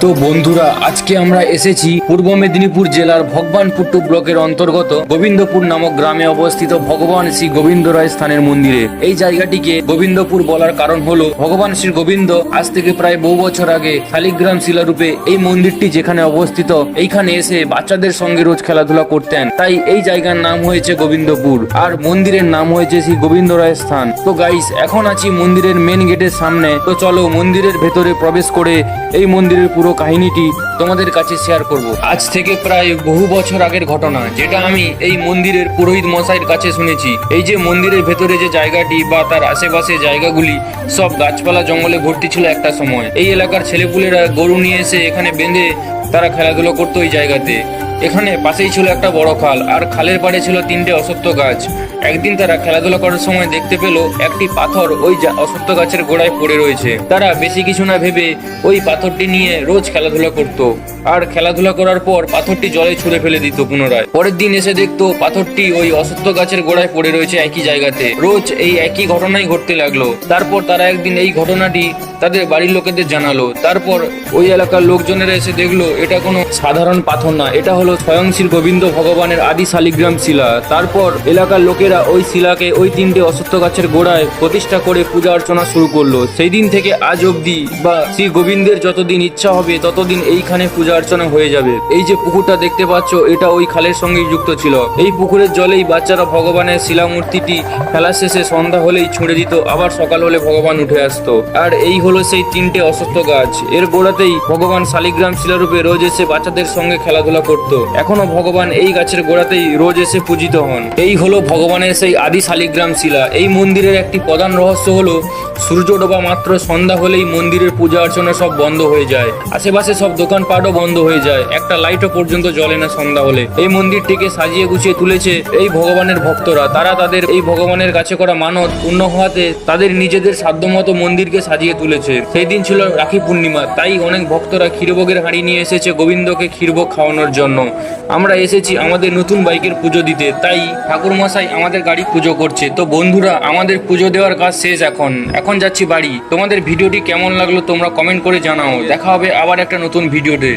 তো বন্ধুরা, আজকে আমরা এসেছি পূর্ব মেদিনীপুর জেলার ভগবানপুট্টু ব্লকের অন্তর্গত গোবিন্দপুর নামক গ্রামে অবস্থিত ভগবান শ্রী গোবিন্দ রায় স্থানের মন্দিরে। এই জায়গাটিকে গোবিন্দপুর বলার কারণ হলো ভগবান শ্রী গোবিন্দ আজ থেকে প্রায় বহু বছর আগে শালিগ্রাম শিলারূপে এই মন্দিরটি যেখানে অবস্থিত এইখানে এসে বাচ্চাদের সঙ্গে রোজ খেলাধুলা করতেন, তাই এই জায়গার নাম হয়েছে গোবিন্দপুর আর মন্দিরের নাম হয়েছে শ্রী গোবিন্দ রায় স্থান। তো গাইস, এখন আছি মন্দিরের মেন গেটের সামনে। তো চলো মন্দিরের ভেতরে প্রবেশ করে এই মন্দিরের পুরো কাহিনীটি তোমাদের কাছে শেয়ার করব। আজ থেকে প্রায় বহু বছর আগের ঘটনা, যেটা আমি এই মন্দিরের পুরোহিত মশাইয়ের কাছে শুনেছি। এই যে মন্দিরের ভেতরে যে জায়গাটি বা তার আশেপাশে জায়গাগুলি সব গাছপালা জঙ্গলে ভর্তি ছিল একটা সময়। এই এলাকার ছেলেপুলেরা গরু নিয়ে এসে এখানে বেঁধে তারা খেলাধুলো করতো এই জায়গাতে। এখানে পাশেই ছিল একটা বড় খাল আর খালের পাড়ে ছিল 3টে অশ্বত্থ গাছ। একদিন তারা খেলাধুলা করার সময় দেখতে পেল একটি পাথর ওই অশ্বত্থ গাছের গোড়ায় পড়ে রয়েছে। তারা বেশি কিছু না ভেবে ওই পাথরটি নিয়ে রোজ খেলাধুলা করত আর খেলাধুলা করার পর পাথরটি জলে ছুঁড়ে ফেলে দিত পুনরায়। পরের দিন এসে দেখতো পাথরটি ওই অশ্বত্থ গাছের গোড়ায় পড়ে রয়েছে একই জায়গাতে। রোজ এই একই ঘটনাই ঘটতে লাগলো। তারপর তারা একদিন এই ঘটনাটি তাদের বাড়ির লোকেদের জানালো। তারপর ওই এলাকার লোকজনেরা এসে দেখলো এটা কোনো সাধারণ পাথর না, এটা হলো স্বয়ং শ্রী গোবিন্দ ভগবানের আদি শালিগ্রাম শিলা। তারপর এলাকার লোকেরা ওই শিলাকে ওই 3টে অশ্বত্থ গাছের গোড়ায় প্রতিষ্ঠা করে পূজা অর্চনা শুরু করলো। সেই দিন থেকে আজ অবধি বা শ্রী গোবিন্দের যতদিন ইচ্ছা হবে ততদিন এইখানে পূজা অর্চনা হয়ে যাবে। এই যে পুকুরটা দেখতে পাচ্ছ, এটা ওই খালের সঙ্গে যুক্ত ছিল। এই পুকুরের জলেই বাচ্চারা ভগবানের শিলা মূর্তিটি খেলা শেষে সন্ধ্যা হলেই ছুঁড়ে দিত, আবার সকাল হলে ভগবান উঠে আসতো। আর এই হলো সেই 3টে অশ্বত্থ গাছ। এর গোড়াতেই ভগবান শালিগ্রাম শিলারূপে রোজ এসে বাচ্চাদের সঙ্গে খেলাধুলা করত। এখনো ভগবান এই গাছের গোড়াতেই রোজ এসে পূজিত হন। এই হলো ভগবানের সেই আদি শালিগ্রাম শিলা। এই মন্দিরের একটি প্রধান রহস্য হলো সূর্য ডোবা মাত্র সন্ধ্যা হলেই মন্দিরের পূজা অর্চনা সব বন্ধ হয়ে যায়। আশেপাশে সব দোকানপাটও বন্ধ হয়ে যায়, একটা লাইটও পর্যন্ত জ্বলে না সন্ধ্যা হলে। এই মন্দিরটিকে সাজিয়ে গুছিয়ে তুলেছে এই ভগবানের ভক্তরা। তারা তাদের এই ভগবানের কাছে করা মানত পূর্ণ হওয়াতে তাদের নিজেদের সাধ্যমতো মন্দিরকে সাজিয়ে তুলেছে। সেই দিন ছিল রাখি পূর্ণিমা, তাই অনেক ভক্তরা ক্ষীরভোগের হাঁড়ি নিয়ে এসেছে গোবিন্দকে ক্ষীরভোগ খাওয়ানোর জন্য। আমরা এসেছি আমাদের নতুন বাইকের পুজো দিতে, তাই ঠাকুর মশাই আমাদের গাড়ি পুজো করছে। তো বন্ধুরা, আমাদের পুজো দেওয়ার কাজ শেষ। এখন যাচ্ছি বাড়ি। তোমাদের ভিডিওটি কেমন লাগলো তোমরা কমেন্ট করে জানাও। দেখা হবে আবার একটা নতুন ভিডিওতে।